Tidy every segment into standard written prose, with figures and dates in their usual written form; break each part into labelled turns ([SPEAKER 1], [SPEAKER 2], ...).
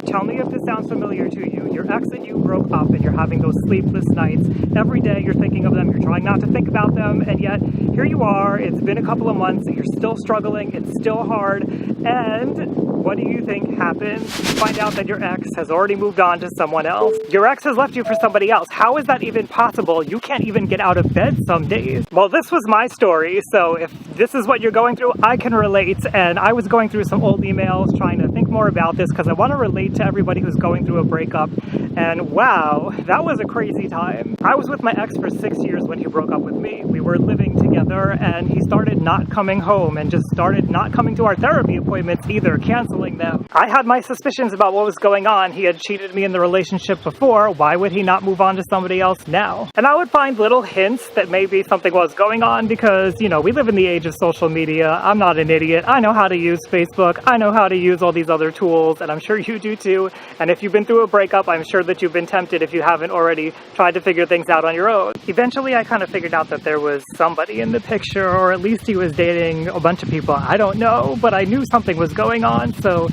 [SPEAKER 1] Tell me if this sounds familiar to you. Your ex and you broke up and you're having those sleepless nights. Every day you're thinking of them, you're trying not to think about them, and yet here you are, it's been a couple of months, you're still struggling, it's still hard, and what do you think happens? You find out that your ex has already moved on to someone else. Your ex has left you for somebody else. How is that even possible? You can't even get out of bed some days. Well, this was my story, so if this is what you're going through, I can relate, and I was going through some old emails trying to think more about this because I want to relate to everybody who's going through a breakup, and wow, that was a crazy time. I was with my ex for 6 years when he broke up with me. We were living together, and he started not coming home and just started not coming to our therapy appointments either, canceling them. I had my suspicions about what was going on. He had cheated me in the relationship before. Why would he not move on to somebody else now? And I would find little hints that maybe something was going on because, you know, we live in the age of social media. I'm not an idiot. I know how to use Facebook. I know how to use all these other tools, and I'm sure you do too. And if you've been through a breakup, I'm sure that you've been tempted, if you haven't already, tried to figure things out on your own. Eventually, I kind of figured out that there was somebody in the picture, or at least he was dating a bunch of people. I don't know, but I knew something was going on. So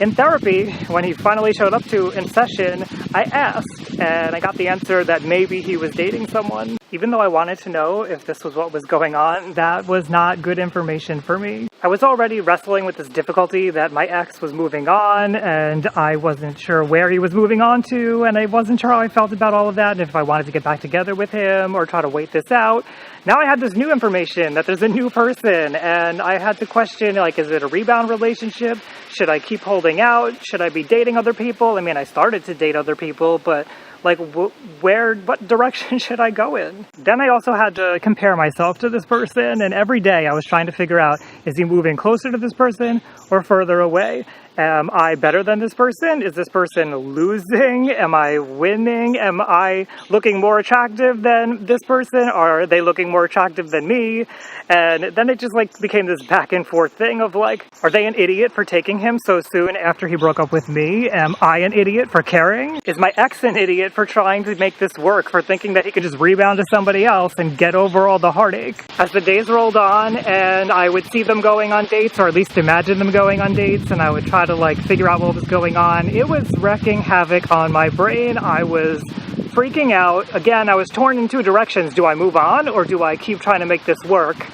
[SPEAKER 1] in therapy, when he finally showed up in session, I asked, and I got the answer that maybe he was dating someone. Even though I wanted to know if this was what was going on, that was not good information for me. I was already wrestling with this difficulty that my ex was moving on, and I wasn't sure where he was moving on to, and I wasn't sure how I felt about all of that, and if I wanted to get back together with him or try to wait this out. Now I had this new information that there's a new person, and I had to question, like, is it a rebound relationship? Should I keep holding out? Should I be dating other people? I mean, I started to date other people, but like, what direction should I go in? Then I also had to compare myself to this person, and every day I was trying to figure out, is he moving closer to this person or further away? Am I better than this person? Is this person losing? Am I winning? Am I looking more attractive than this person? Or are they looking more attractive than me? And then it just like became this back and forth thing of like, are they an idiot for taking him so soon after he broke up with me? Am I an idiot for caring? Is my ex an idiot for trying to make this work, for thinking that he could just rebound to somebody else and get over all the heartache? As the days rolled on and I would see them going on dates, or at least imagine them going on dates, and I would try to like figure out what was going on, it was wreaking havoc on my brain. I was freaking out. Again, I was torn in two directions. Do I move on or do I keep trying to make this work?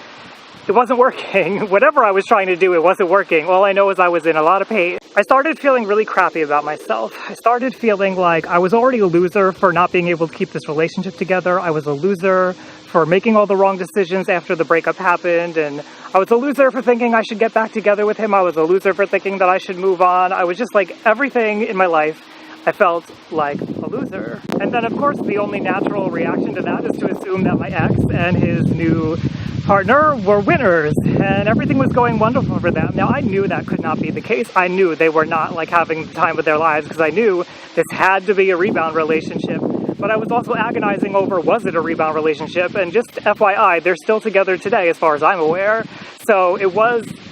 [SPEAKER 1] It wasn't working. Whatever I was trying to do, it wasn't working. All I know is I was in a lot of pain. I started feeling really crappy about myself. I started feeling like I was already a loser for not being able to keep this relationship together. I was a loser for making all the wrong decisions after the breakup happened, and I was a loser for thinking I should get back together with him. I was a loser for thinking that I should move on. I was just like, everything in my life, I felt like a loser. And then, of course, the only natural reaction to that is to assume that my ex and his new partner were winners and everything was going wonderful for them. Now, I knew that could not be the case. I knew they were not like having the time of their lives because I knew this had to be a rebound relationship. But I was also agonizing over, was it a rebound relationship? And just FYI, they're still together today as far as I'm aware. So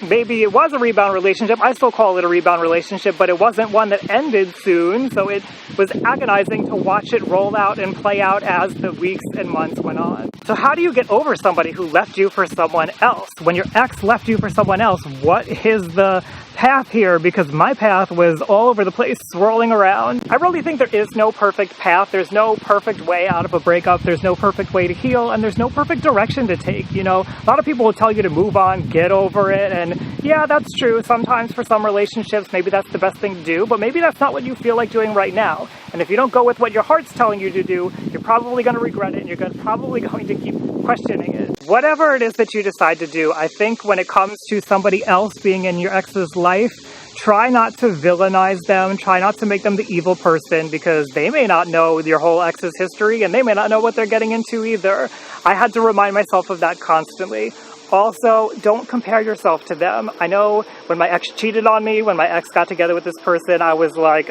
[SPEAKER 1] maybe it was a rebound relationship. I still call it a rebound relationship, but it wasn't one that ended soon. So it was agonizing to watch it roll out and play out as the weeks and months went on. So how do you get over somebody who left you for someone else? When your ex left you for someone else, what is the path here? Because my path was all over the place, swirling around. I really think there is no perfect path. There's no perfect way out of a breakup. There's no perfect way to heal, and there's no perfect direction to take. You know, a lot of people will tell you to move on, get over it, and yeah, that's true. Sometimes for some relationships, maybe that's the best thing to do, but maybe that's not what you feel like doing right now. And if you don't go with what your heart's telling you to do, you're probably going to regret it, and you're probably going to keep questioning it. Whatever it is that you decide to do, I think when it comes to somebody else being in your ex's life, try not to villainize them, try not to make them the evil person, because they may not know your whole ex's history, and they may not know what they're getting into either. I had to remind myself of that constantly. Also, don't compare yourself to them. I know when my ex cheated on me, when my ex got together with this person, I was like,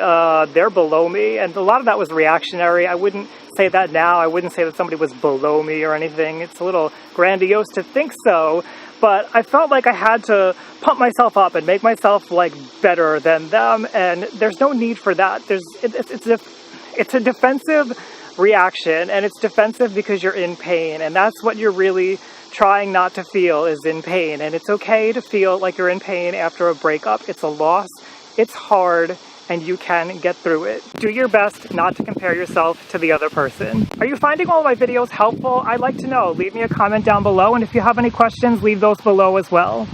[SPEAKER 1] they're below me. And a lot of that was reactionary. I wouldn't say that now. I wouldn't say that somebody was below me or anything. It's a little grandiose to think so. But I felt like I had to pump myself up and make myself like better than them. And there's no need for that. It's a defensive reaction, and it's defensive because you're in pain. And that's what you're really trying not to feel, is in pain. And it's okay to feel like you're in pain after a breakup. It's a loss. It's hard. and you can get through it. Do your best not to compare yourself to the other person. Are you finding all my videos helpful? I'd like to know. Leave me a comment down below, and if you have any questions, leave those below as well.